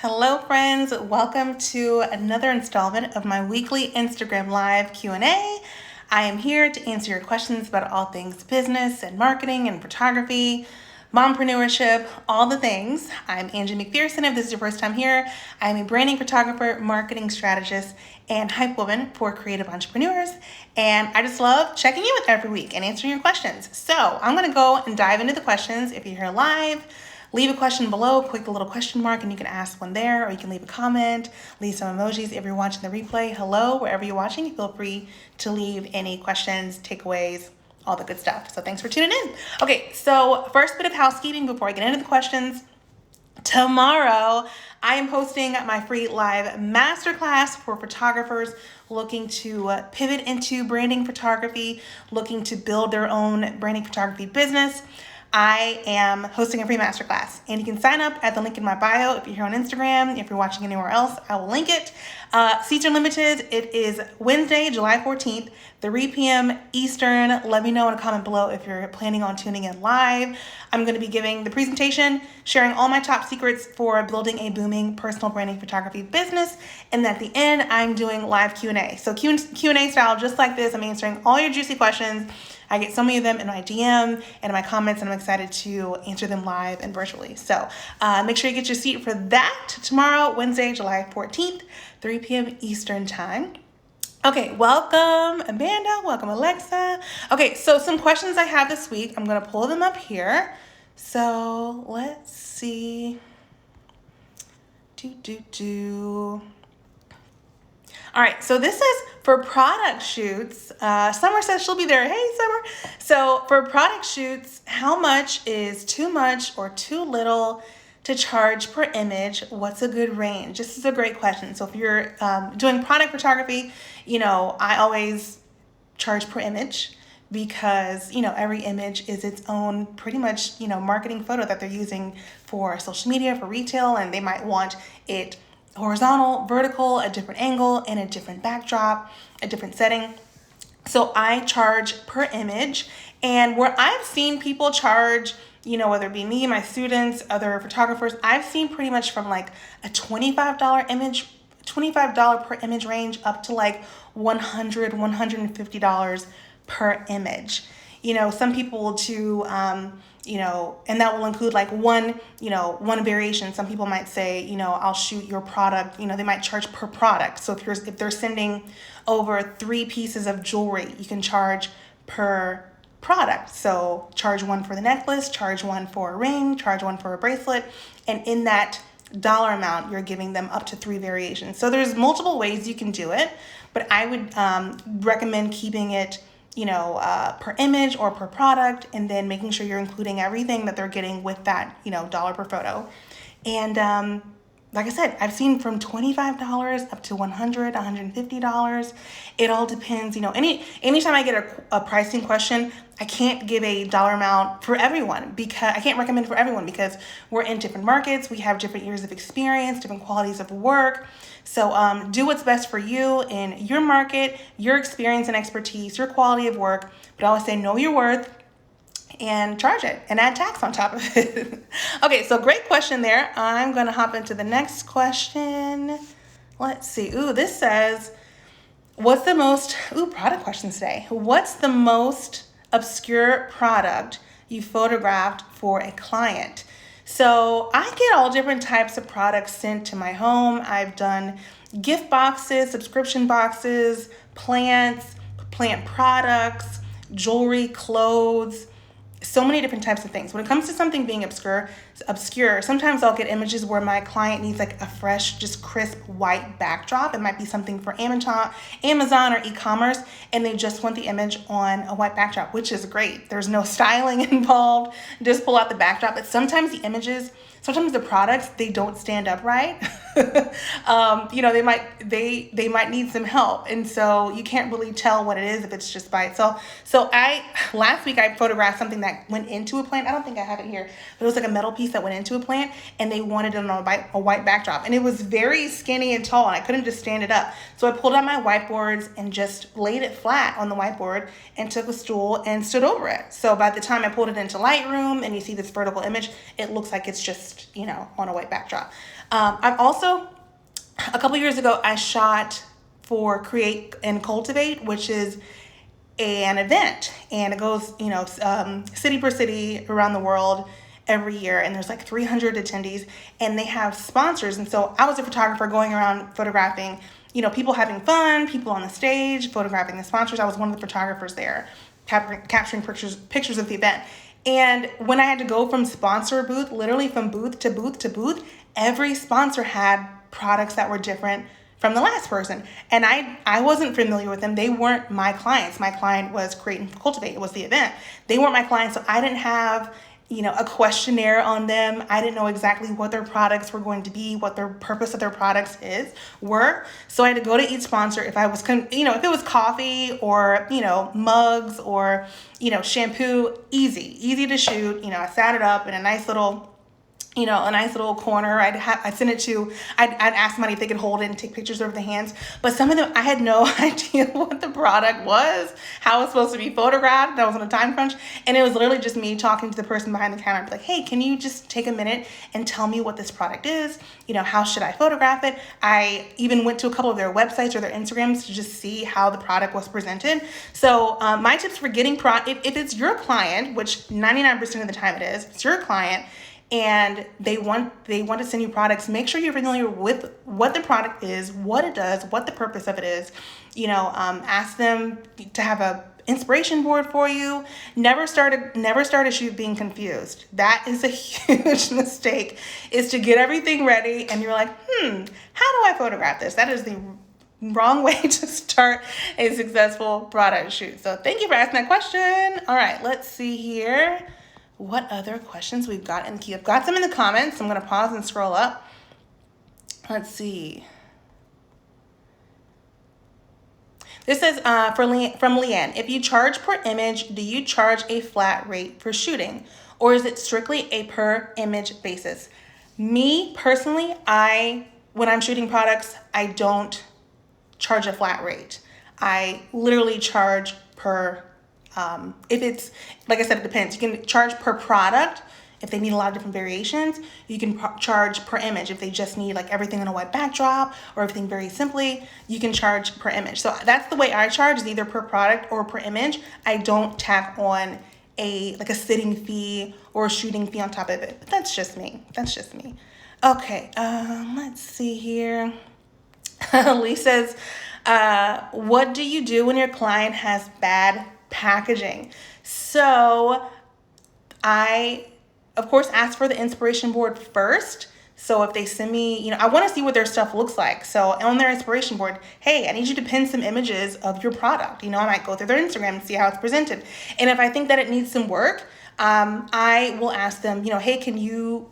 Hello friends, welcome to another installment of my weekly Instagram Live Q&A. I am here to answer your questions about all things business and marketing and photography, mompreneurship, all the things. I'm Angie McPherson. If this is your first time here, I'm a branding photographer, marketing strategist, and hype woman for creative entrepreneurs. And I just love checking in with every week and answering your questions. So I'm going to go and dive into the questions. If you're here live, leave a question below, click the little question mark, and you can ask one there, or you can leave a comment, leave some emojis. If you're watching the replay, hello, wherever you're watching, feel free to leave any questions, takeaways, all the good stuff. So thanks for tuning in. Okay, so first bit of housekeeping before I get into the questions. Tomorrow, I am hosting my free live masterclass for photographers looking to pivot into branding photography, looking to build their own branding photography business. I am hosting a free masterclass, and you can sign up at the link in my bio. If you're here on Instagram, if you're watching anywhere else, I will link it. Seats are limited. It is Wednesday, July 14th, 3 p.m. Eastern. Let me know in a comment below if you're planning on tuning in live. I'm going to be giving the presentation, sharing all my top secrets for building a booming personal branding photography business. And at the end, I'm doing live Q&A. So Q&A style, just like this. I'm answering all your juicy questions. I get so many of them in my DM and in my comments, and I'm excited to answer them live and virtually. So make sure you get your seat for that tomorrow, Wednesday, July 14th, 3 p.m. Eastern time. Okay, welcome Amanda, welcome Alexa. Okay, so some questions I have this week. I'm gonna pull them up here. So let's see. All right, so this is for product shoots. Summer says she'll be there. Hey, Summer. So for product shoots, how much is too much or too little to charge per image? What's a good range? This is a great question. So if you're doing product photography, I always charge per image because, every image is its own pretty much, marketing photo that they're using for social media, for retail, and they might want it horizontal, vertical, a different angle, and a different backdrop, a different setting. So I charge per image. And where I've seen people charge, whether it be me, my students, other photographers, I've seen pretty much from like a $25 per image range up to like $100, $150 per image. Some people will do, and that will include like one variation. Some people might say, I'll shoot your product, they might charge per product. So if they're sending over 3 pieces of jewelry, you can charge per product. So charge one for the necklace, charge one for a ring, charge one for a bracelet. And in that dollar amount, you're giving them up to 3 variations. So there's multiple ways you can do it, but I would recommend keeping it per image or per product, and then making sure you're including everything that they're getting with that, dollar per photo. And like I said, I've seen from $25 up to $100, $150. It all depends. Anytime I get a pricing question, I can't give a dollar amount for everyone because I can't recommend for everyone because we're in different markets. We have different years of experience, different qualities of work. So do what's best for you in your market, your experience and expertise, your quality of work. But I always say know your worth and charge it and add tax on top of it. Okay, so great question there. I'm going to hop into the next question. Let's see. This says, product questions today. What's the most obscure product you photographed for a client? So I get all different types of products sent to my home. I've done gift boxes, subscription boxes, plant products, jewelry, clothes, so many different types of things. When it comes to something being obscure, sometimes I'll get images where my client needs like a fresh, just crisp white backdrop. It might be something for Amazon or e-commerce, and they just want the image on a white backdrop, which is great. There's no styling involved. Just pull out the backdrop. But sometimes the products, they don't stand up right. They might need some help. And so you can't really tell what it is if it's just by itself. So last week I photographed something that went into a plant. I don't think I have it here, but it was like a metal piece that went into a plant, and they wanted it on a white backdrop. And it was very skinny and tall, and I couldn't just stand it up. So I pulled out my whiteboards and just laid it flat on the whiteboard and took a stool and stood over it. So by the time I pulled it into Lightroom and you see this vertical image, it looks like it's just, on a white backdrop. I've also, a couple years ago, I shot for Create and Cultivate, which is an event, and it goes, city per city around the world every year, and there's like 300 attendees, and they have sponsors. And so I was a photographer going around photographing, people having fun, people on the stage, photographing the sponsors. I was one of the photographers there, capturing pictures of the event. And when I had to go from sponsor booth, literally from booth to booth to booth, every sponsor had products that were different from the last person. And I wasn't familiar with them. They weren't my clients. My client was Create and Cultivate. It was the event. They weren't my clients, so I didn't have, a questionnaire on them. I didn't know exactly what their products were going to be, what their purpose of their products were. So I had to go to each sponsor. If I was, if it was coffee or, mugs or, shampoo, easy to shoot. I sat it up in a nice little corner. I'd send it to, I'd ask somebody if they could hold it and take pictures of the hands. But some of them, I had no idea what the product was, how it was supposed to be photographed. I was on a time crunch. And it was literally just me talking to the person behind the counter. I'd be like, hey, can you just take a minute and tell me what this product is? How should I photograph it? I even went to a couple of their websites or their Instagrams to just see how the product was presented. So my tips for getting if it's your client, which 99% of the time it is, it's your client, and they want to send you products, make sure you're familiar with what the product is, what it does, what the purpose of it is. Ask them to have a inspiration board for you. Never start a shoot being confused. That is a huge mistake, is to get everything ready and you're like, how do I photograph this? That is the wrong way to start a successful product shoot. So thank you for asking that question. All right, let's see here what other questions we've got in the queue. I've got some in the comments. I'm going to pause and scroll up. Let's see. This is from Leanne. If you charge per image, do you charge a flat rate for shooting, or is it strictly a per image basis? Me personally, when I'm shooting products, I don't charge a flat rate. I literally charge per if it's, like I said, it depends. You can charge per product. If they need a lot of different variations, you can charge per image. If they just need like everything in a white backdrop or everything very simply, you can charge per image. So that's the way I charge, is either per product or per image. I don't tack on a sitting fee or a shooting fee on top of it. But that's just me. Okay, let's see here. Lee says, what do you do when your client has bad packaging? So I, of course, ask for the inspiration board first. So if they send me, I want to see what their stuff looks like. So on their inspiration board, hey, I need you to pin some images of your product. I might go through their Instagram and see how it's presented. And if I think that it needs some work, I will ask them, hey, can you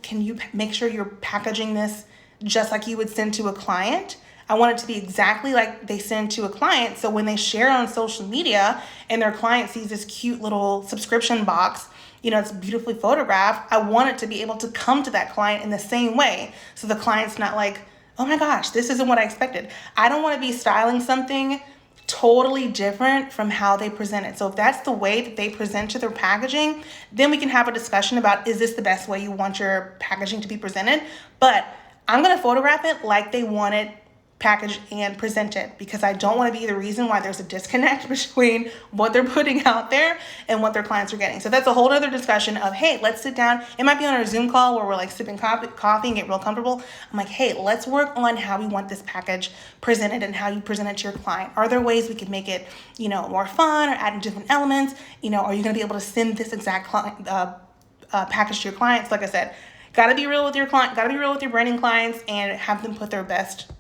make sure you're packaging this just like you would send to a client? I want it to be exactly like they send to a client. So when they share on social media and their client sees this cute little subscription box, it's beautifully photographed, I want it to be able to come to that client in the same way. So the client's not like, oh my gosh, this isn't what I expected. I don't want to be styling something totally different from how they present it. So if that's the way that they present to their packaging, then we can have a discussion about, is this the best way you want your packaging to be presented? But I'm going to photograph it like they want it packaged and presented, because I don't want to be the reason why there's a disconnect between what they're putting out there and what their clients are getting. So that's a whole other discussion of, hey, let's sit down. It might be on our Zoom call where we're like sipping coffee and get real comfortable. I'm like, hey, let's work on how we want this package presented and how you present it to your client. Are there ways we can make it, more fun, or add different elements? Are you going to be able to send this exact package to your clients? Like I said, got to be real with your client, got to be real with your branding clients, and have them put their best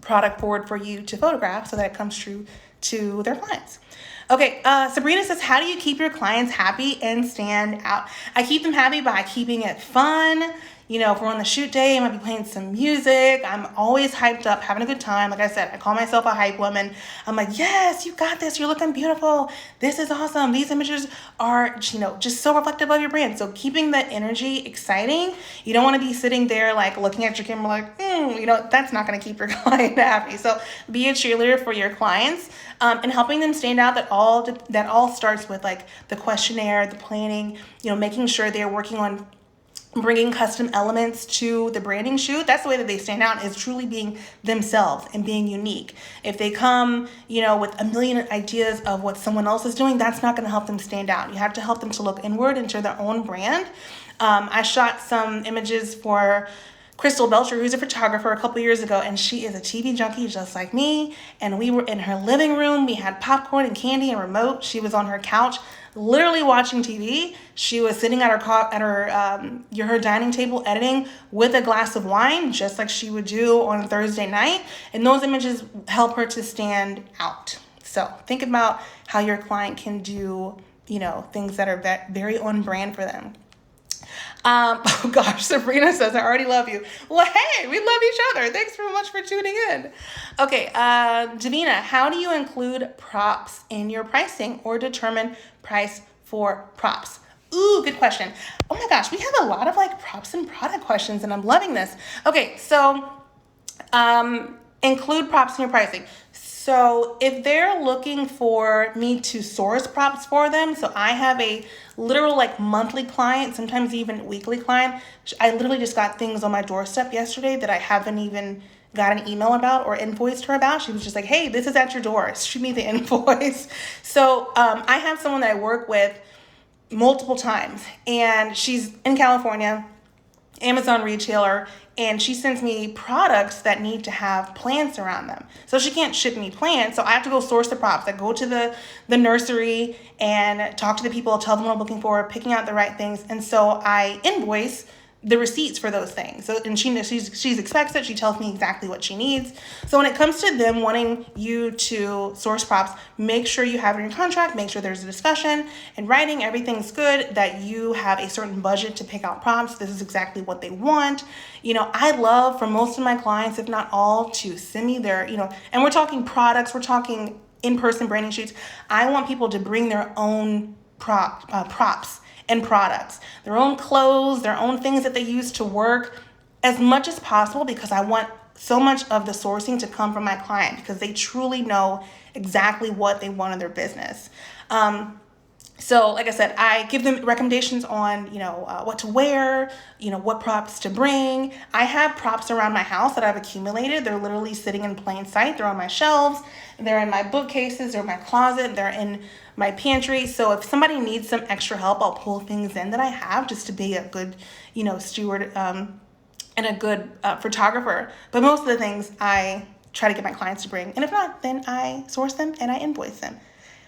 product forward for you to photograph so that it comes true to their clients. Okay, Sabrina says, how do you keep your clients happy and stand out? I keep them happy by keeping it fun. If we're on the shoot day, I might be playing some music. I'm always hyped up, having a good time. Like I said, I call myself a hype woman. I'm like, yes, you got this. You're looking beautiful. This is awesome. These images are, just so reflective of your brand. So keeping the energy exciting. You don't want to be sitting there like looking at your camera like, that's not going to keep your client happy. So be a cheerleader for your clients, and helping them stand out. That all starts with like the questionnaire, the planning, making sure they're working on bringing custom elements to the branding shoot. That's the way that they stand out, is truly being themselves and being unique. If they come, with a million ideas of what someone else is doing, that's not going to help them stand out. You have to help them to look inward into their own brand. I shot some images for Crystal Belcher, who's a photographer, a couple years ago, and she is a TV junkie just like me. And we were in her living room. We had popcorn and candy and remote. She was on her couch, literally watching TV. She was sitting at her dining table editing with a glass of wine, just like she would do on a Thursday night. And those images help her to stand out. So think about how your client can do, things that are very on brand for them. Oh gosh, Sabrina says, I already love you. Well, hey, we love each other. Thanks so much for tuning in. Okay, Davina, how do you include props in your pricing or determine price for props? Ooh, good question. Oh my gosh, we have a lot of props and product questions, and I'm loving this. Okay, so include props in your pricing. So if they're looking for me to source props for them, so I have a literal monthly client, sometimes even weekly client. I literally just got things on my doorstep yesterday that I haven't even got an email about or invoiced her about. She was just like, hey, this is at your door. Shoot me the invoice. So I have someone that I work with multiple times, and she's in California, Amazon retailer, and she sends me products that need to have plants around them. So she can't ship me plants, so I have to go source the props. I go to the nursery and talk to the people, tell them what I'm looking for, picking out the right things, and so I invoice the receipts for those things. So, and she expects it. She tells me exactly what she needs. So when it comes to them wanting you to source props, make sure you have it in your contract, make sure there's a discussion in writing, everything's good, that you have a certain budget to pick out props. This is exactly what they want. I love for most of my clients, if not all, to send me their, and we're talking products, we're talking in-person branding shoots. I want people to bring their own props and products, their own clothes, their own things that they use to work, as much as possible, because I want so much of the sourcing to come from my client, because they truly know exactly what they want in their business. So like I said, I give them recommendations on, what to wear, what props to bring. I have props around my house that I've accumulated. They're literally sitting in plain sight. They're on my shelves. They're in my bookcases. They're in my closet. They're in my pantry. So if somebody needs some extra help, I'll pull things in that I have just to be a good, steward and a good photographer. But most of the things I try to get my clients to bring. And if not, then I source them and I invoice them.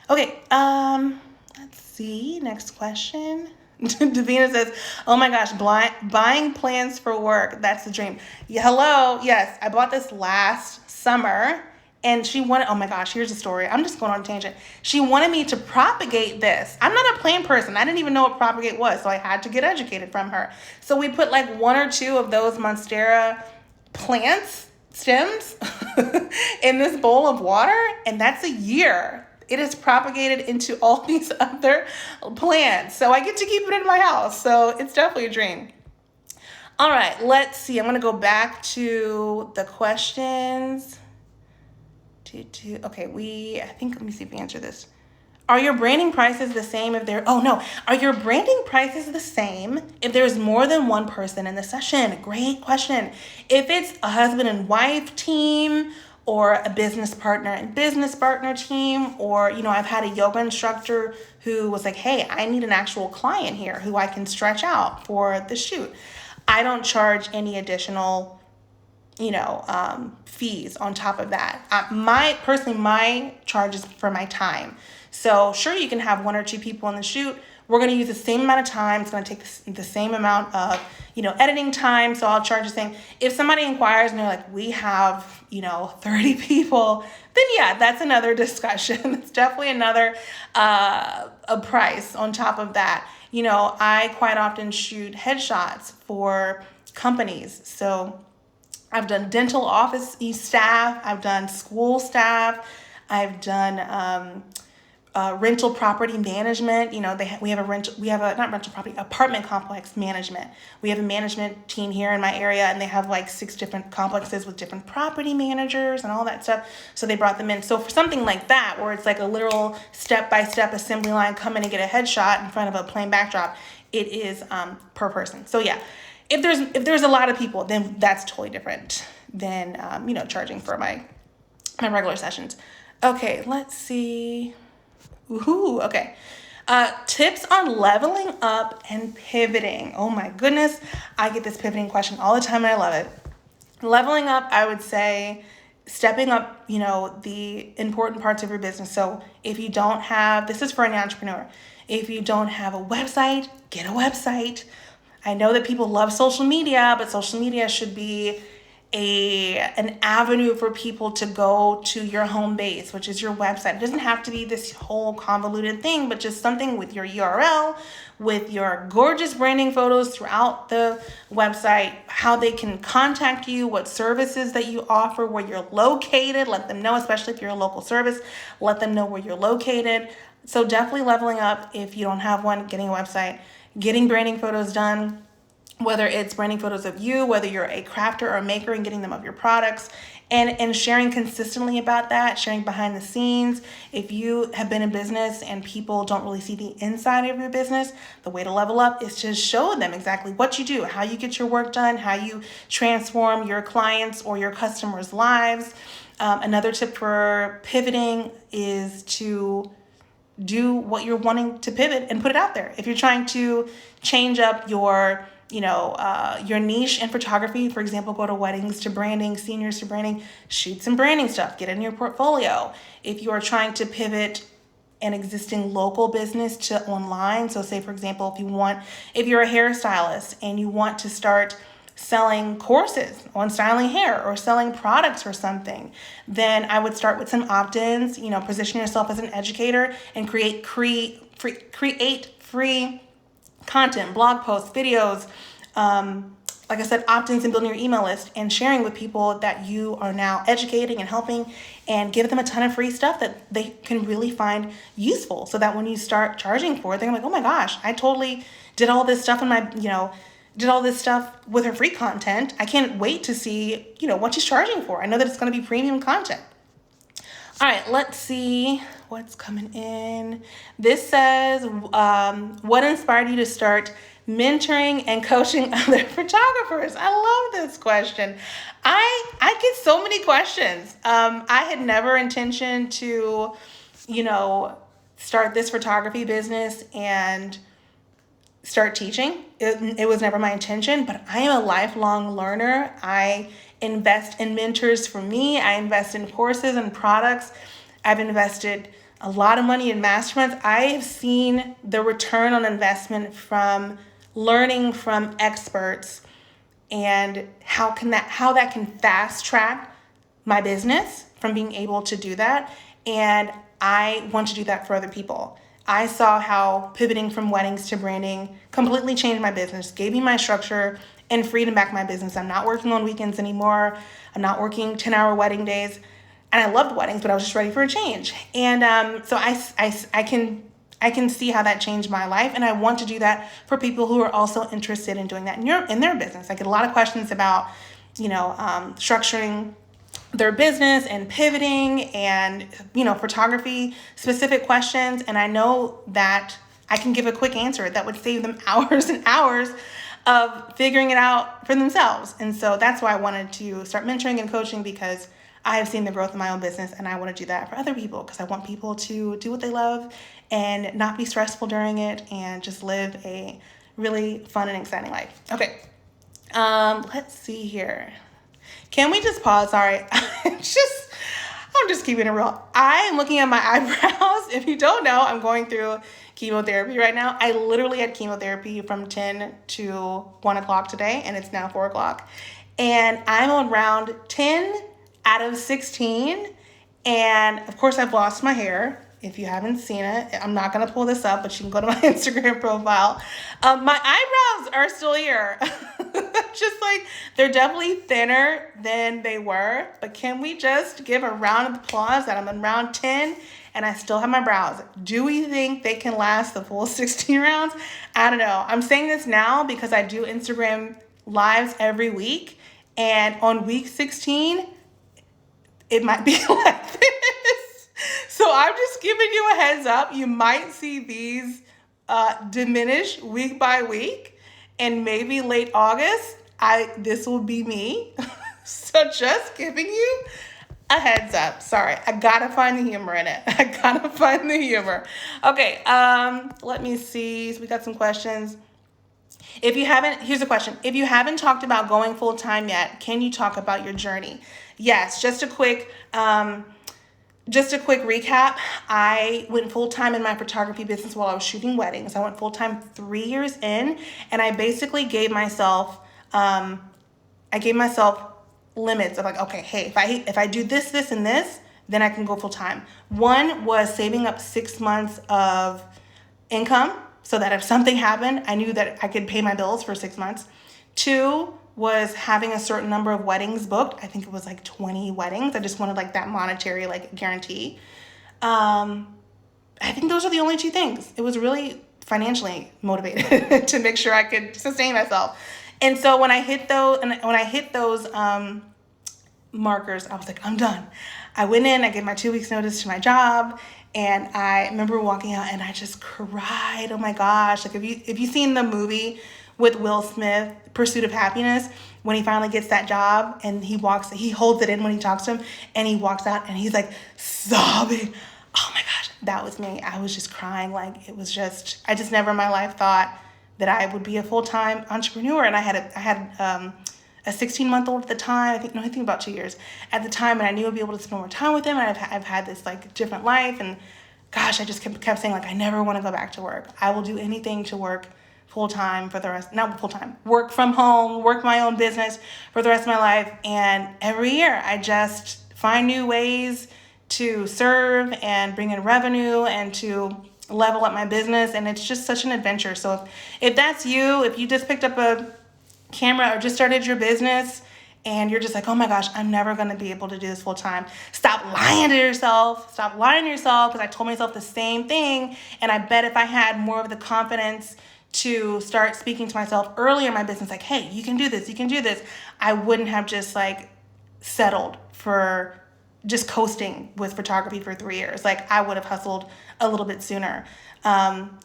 Okay, let's see. Next question. Davina says, oh my gosh, buying plans for work. That's the dream. Yeah, hello. Yes, I bought this last summer, and she wanted, oh my gosh, here's the story. I'm just going on a tangent. She wanted me to propagate this. I'm not a plant person. I didn't even know what propagate was, so I had to get educated from her. So we put one or two of those Monstera stems in this bowl of water, and that's a year. It is propagated into all these other plants. So I get to keep it in my house. So it's definitely a dream. All right, let's see. I'm going to go back to the questions. Okay, let me see if we answer this. Are your branding prices the same if are your branding prices the same if there's more than one person in the session? Great question. If it's a husband and wife team, or a business partner and business partner team, or, I've had a yoga instructor who was like, hey, I need an actual client here who I can stretch out for the shoot. I don't charge any additional, fees on top of that. My charge is for my time. So sure, you can have one or two people on the shoot. We're going to use the same amount of time. It's going to take the same amount of, editing time. So I'll charge the same. If somebody inquires and they're like, we have, 30 people, then yeah, that's another discussion. It's definitely another a price on top of that. I quite often shoot headshots for companies. So I've done dental office staff. I've done school staff. I've done rental property management. Apartment complex management. We have a management team here in my area, and they have 6 different complexes with different property managers and all that stuff. So they brought them in. So for something like that, where it's a literal step-by-step assembly line, come in and get a headshot in front of a plain backdrop, it is per person. So yeah, if there's a lot of people, then that's totally different than charging for my regular sessions. Okay, let's see. Ooh, okay. Tips on leveling up and pivoting. Oh my goodness, I get this pivoting question all the time and I love it. Leveling up, I would say stepping up, the important parts of your business. So if you don't have, this is for an entrepreneur, if you don't have a website, get a website. I know that people love social media, but social media should be an avenue for people to go to your home base, which is your website. It doesn't have to be this whole convoluted thing, but just something with your URL, with your gorgeous branding photos throughout the website, how they can contact you, what services that you offer, where you're located. Let them know, especially if you're a local service, let them know where you're located. So definitely leveling up if you don't have one, getting a website, getting branding photos done, whether it's branding photos of you, whether you're a crafter or a maker, and getting them of your products, and sharing consistently about that, sharing behind the scenes. If you have been in business and people don't really see the inside of your business, the way to level up is to show them exactly what you do, how you get your work done, how you transform your clients' or your customers' lives. Another tip for pivoting is to do what you're wanting to pivot and put it out there. If you're trying to change up your niche in photography, for example, go to weddings to branding, seniors to branding, shoot some branding stuff, get it in your portfolio. If you are trying to pivot an existing local business to online, so say for example, if you're a hairstylist and you want to start selling courses on styling hair or selling products or something, then I would start with some opt-ins, position yourself as an educator and create free content, blog posts, videos, like I said, opt-ins and building your email list and sharing with people that you are now educating and helping, and give them a ton of free stuff that they can really find useful, so that when you start charging for it, they're like, oh my gosh, I totally did all this stuff did all this stuff with her free content. I can't wait to see, what she's charging for. I know that it's going to be premium content. All right, let's see what's coming in. This says, what inspired you to start mentoring and coaching other photographers? I love this question. I get so many questions. I had never intentioned to, start this photography business and start teaching. It was never my intention, but I am a lifelong learner. I invest in mentors for me. I invest in courses and products. I've invested a lot of money in masterminds. I have seen the return on investment from learning from experts, and how that can fast track my business from being able to do that. And I want to do that for other people. I saw how pivoting from weddings to branding completely changed my business, gave me my structure and freedom back my business. I'm not working on weekends anymore. I'm not working 10-hour wedding days. And I loved weddings, but I was just ready for a change. And so I can see how that changed my life. And I want to do that for people who are also interested in doing that in their business. I get a lot of questions about, structuring their business and pivoting and, photography specific questions. And I know that I can give a quick answer that would save them hours and hours of figuring it out for themselves. And so that's why I wanted to start mentoring and coaching, because I have seen the growth of my own business, and I want to do that for other people, because I want people to do what they love and not be stressful during it, and just live a really fun and exciting life. Okay. Let's see here. Can we just pause? Sorry. I'm just keeping it real. I am looking at my eyebrows. If you don't know, I'm going through chemotherapy right now. I literally had chemotherapy from 10 to 1 o'clock today, and it's now 4 o'clock. And I'm on round 10 out of 16. And of course, I've lost my hair. If you haven't seen it, I'm not going to pull this up, but you can go to my Instagram profile. My eyebrows are still here. Just like, they're definitely thinner than they were. But can we just give a round of applause that I'm in round 10 and I still have my brows? Do we think they can last the full 16 rounds? I don't know. I'm saying this now because I do Instagram lives every week. And on week 16, it might be like this. So I'm just giving you a heads up. You might see these diminish week by week, and maybe late August, this will be me. So just giving you a heads up. Sorry, I gotta find the humor in it. I gotta find the humor. Okay, let me see. So we got some questions. Here's a question. If you haven't talked about going full time yet, can you talk about your journey? Yes, just a quick recap. I went full time in my photography business while I was shooting weddings. I went full time 3 years in, and I basically gave myself limits of like, okay, hey, if I do this, this, and this, then I can go full time. One was saving up 6 months of income so that if something happened, I knew that I could pay my bills for 6 months. 2 was having a certain number of weddings booked. I think it was like 20 weddings. I just wanted like that monetary like guarantee. I think those are the only 2 things. It was really financially motivated to make sure I could sustain myself. And so when I hit those markers, I was like, I'm done. I went in, I gave my 2 weeks notice to my job, and I remember walking out and I just cried. Oh my gosh. Like if you've seen the movie with Will Smith, Pursuit of Happiness, when he finally gets that job and he holds it in when he talks to him, and he walks out and he's like sobbing. Oh my gosh, that was me. I was just crying. Like I just never in my life thought that I would be a full-time entrepreneur. And I had a 16-month-old at the time. I think about 2 years at the time, and I knew I'd be able to spend more time with him. And I've had this like different life, and gosh, I just kept saying like I never want to go back to work. I will do anything to work full-time not full-time, work from home, work my own business for the rest of my life. And every year I just find new ways to serve and bring in revenue and to level up my business. And it's just such an adventure. So if that's you, if you just picked up a camera or just started your business and you're just like, oh my gosh, I'm never going to be able to do this full time, stop lying to yourself because I told myself the same thing. And I bet if I had more of the confidence to start speaking to myself earlier in my business, like, hey, you can do this, I wouldn't have just like settled for just coasting with photography for 3 years. Like I would have hustled a little bit sooner.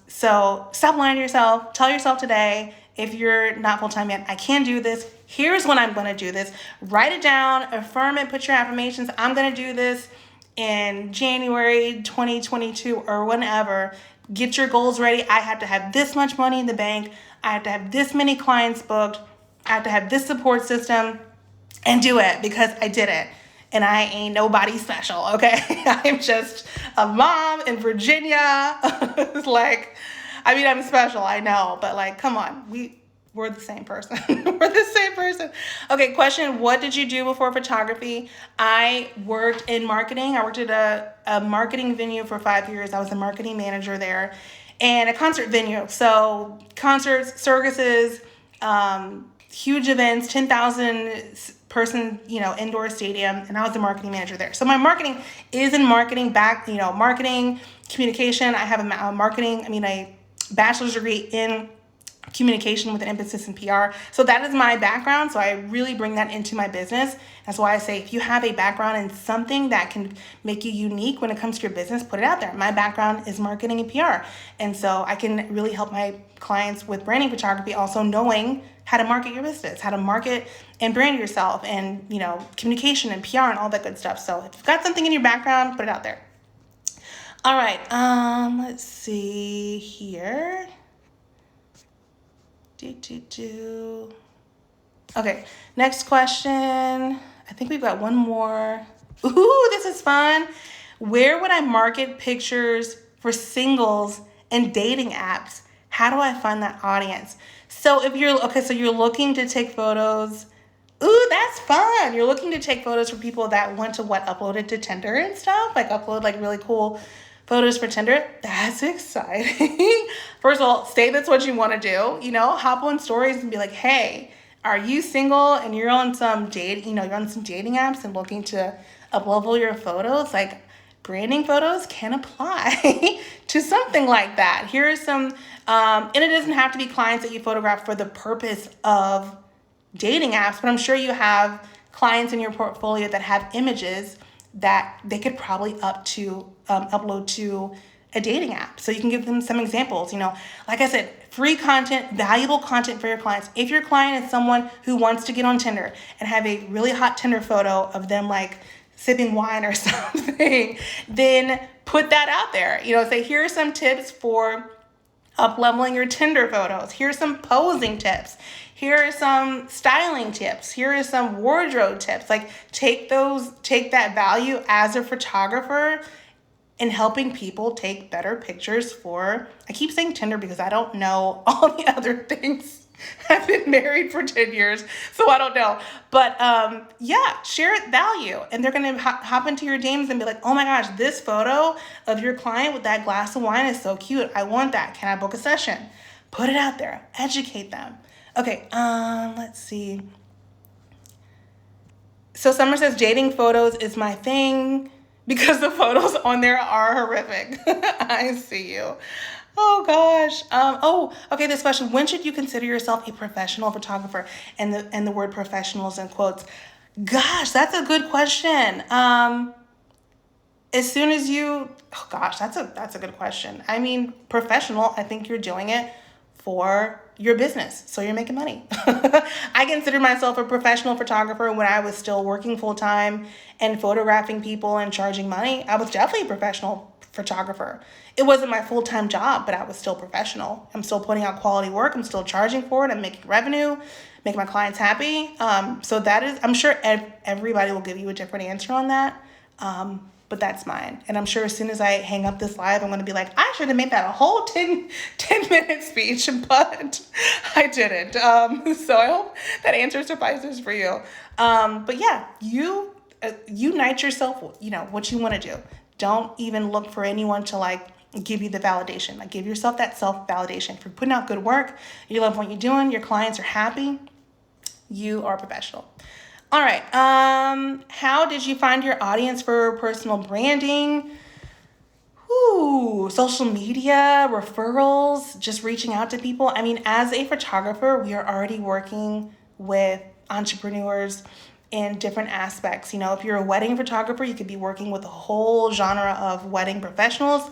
So stop lying to yourself. Tell yourself today, if you're not full-time yet, I can do this. Here's when I'm going to do this. Write it down, affirm it, put your affirmations. I'm going to do this in January 2022 or whenever. Get your goals ready. I have to have this much money in the bank. I have to have this many clients booked. I have to have this support system, and do it because I did it. And I ain't nobody special, okay? I'm just a mom in Virginia. I'm special, I know, but like, come on, we're the same person. We're the same person. Okay, question, what did you do before photography? I worked in marketing. I worked at a marketing venue for 5 years. I was a marketing manager there, and a concert venue. So concerts, circuses, huge events, 10,000 person, indoor stadium, and I was the marketing manager there. So my marketing is in marketing marketing, communication. I have a bachelor's degree in communication with an emphasis in PR. So that is my background. So I really bring that into my business. That's why I say, if you have a background in something that can make you unique when it comes to your business, put it out there. My background is marketing and PR. And so I can really help my clients with branding photography, also knowing how to market your business, how to market and brand yourself, and, communication and PR and all that good stuff. So if you've got something in your background, put it out there. All right. Let's see here. Okay, next question. I think we've got one more. Ooh, this is fun. Where would I market pictures for singles and dating apps? How do I find that audience? So you're looking to take photos. Ooh, that's fun. You're looking to take photos for people that want to upload it to Tinder and stuff, like upload like really cool photos for Tinder. That's exciting. First of all, say that's what you want to do. Hop on stories and be like, hey, are you single and you're on some dating apps and looking to uplevel your photos? Like, branding photos can apply to something like that. Here are some, and it doesn't have to be clients that you photograph for the purpose of dating apps, but I'm sure you have clients in your portfolio that have images that they could probably upload to a dating app. So you can give them some examples, like I said, free content, valuable content for your clients. If your client is someone who wants to get on Tinder and have a really hot Tinder photo of them like sipping wine or something, then put that out there. Say, here are some tips for up-leveling your Tinder photos. Here's some posing tips. Here are some styling tips. Here are some wardrobe tips. Like, take that value as a photographer in helping people take better pictures for, I keep saying Tinder because I don't know all the other things. I've been married for 10 years, so I don't know. But share value. And they're going to hop into your DMs and be like, oh my gosh, this photo of your client with that glass of wine is so cute. I want that. Can I book a session? Put it out there. Educate them. Okay, let's see. So Summer says, dating photos is my thing because the photos on there are horrific. I see you. Oh gosh. Okay. This question: when should you consider yourself a professional photographer? And the word professional is in quotes. Gosh, that's a good question. As soon as you, oh gosh, that's a good question. I mean, professional, I think you're doing it for your business, so you're making money. I considered myself a professional photographer when I was still working full time and photographing people and charging money. I was definitely a professional photographer. It wasn't my full-time job, but I was still professional. I'm still putting out quality work. I'm still charging for it. I'm making revenue, making my clients happy. So that is, I'm sure everybody will give you a different answer on that. But that's mine. And I'm sure as soon as I hang up this live, I'm going to be like, I should have made that a whole 10-minute speech, but I didn't. So I hope that answer suffices for you. But yeah, you unite yourself, what you want to do. Don't even look for anyone to give you the validation. Like, give yourself that self-validation. If you're putting out good work, you love what you're doing, your clients are happy, you are a professional. All right. How did you find your audience for personal branding? Social media, referrals, just reaching out to people. I mean, as a photographer, we are already working with entrepreneurs in different aspects. If you're a wedding photographer, you could be working with a whole genre of wedding professionals.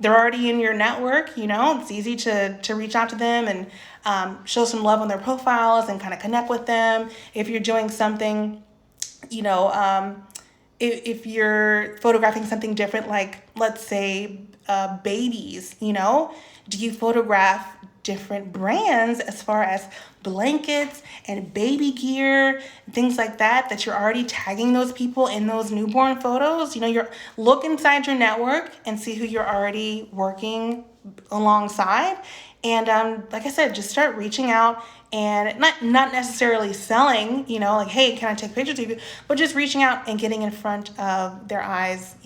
They're already in your network. It's easy to reach out to them and show some love on their profiles and kind of connect with them. If you're doing something, if you're photographing something different, like let's say babies, do you photograph different brands as far as blankets and baby gear, things like that you're already tagging those people in those newborn photos? You're look inside your network and see who you're already working alongside. And like I said, just start reaching out and not necessarily selling, like, hey, can I take pictures of you? But just reaching out and getting in front of their eyes,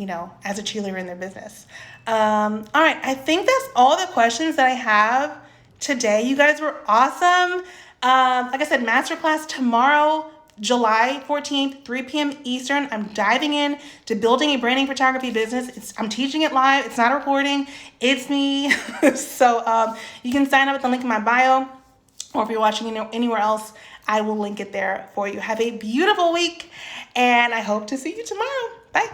as a cheerleader in their business. All right. I think that's all the questions that I have today. You guys were awesome. Like I said, masterclass tomorrow, July 14th, 3 p.m. Eastern. I'm diving in to building a branding photography business. I'm teaching it live. It's not a recording. It's me. So you can sign up at the link in my bio, or if you're watching anywhere else, I will link it there for you. Have a beautiful week, and I hope to see you tomorrow. Bye.